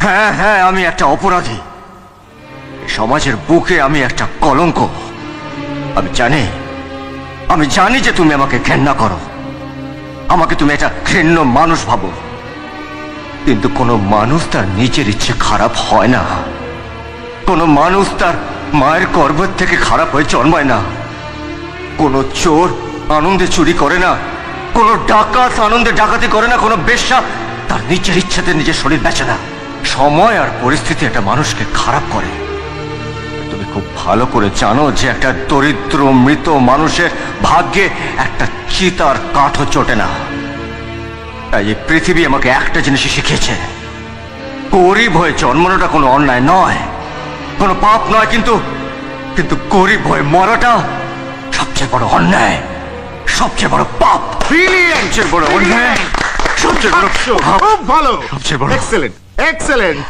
হ্যাঁ হ্যাঁ, আমি একটা অপরাধী। সমাজের বুকে আমি একটা কলঙ্ক। আমি জানি যে তুমি আমাকে ঘেন্না করো, আমাকে তুমি একটা ঘৃণ্য মানুষ ভাবো, কিন্তু কোনো মানুষ তার নিজের ইচ্ছে খারাপ হয় না। কোনো মানুষ তার মায়ের গর্ভের থেকে খারাপ হয়ে জন্মায় না। কোনো চোর আনন্দে চুরি করে না, কোনো ডাকাত আনন্দে ডাকাতি করে না, কোনো বেশ্যা তার নিজের ইচ্ছাতে নিজের শরীর বেচে না। সময় আর পরিস্থিতি একটা মানুষকে খারাপ করে। তুমি খুব ভালো করে জানো যে একটা দরিদ্র মৃত মানুষের ভাগ্যে একটা চিতার কাঠও চটে না। তাই এই পৃথিবী আমাকে একটা জিনিসই শিখিয়েছে, গরিব হয়ে জন্মানোটা কোনো অন্যায় নয়, কোনো পাপ নয়, কিন্তু কিন্তু গরিব হয়ে মরাটা সবচেয়ে বড় অন্যায়, সবচেয়ে বড় পাপ। সবচেয়ে বড় অন্যায়, সবচেয়ে বড় খুব ভালো, সবচেয়ে বড়। Excellent excellent.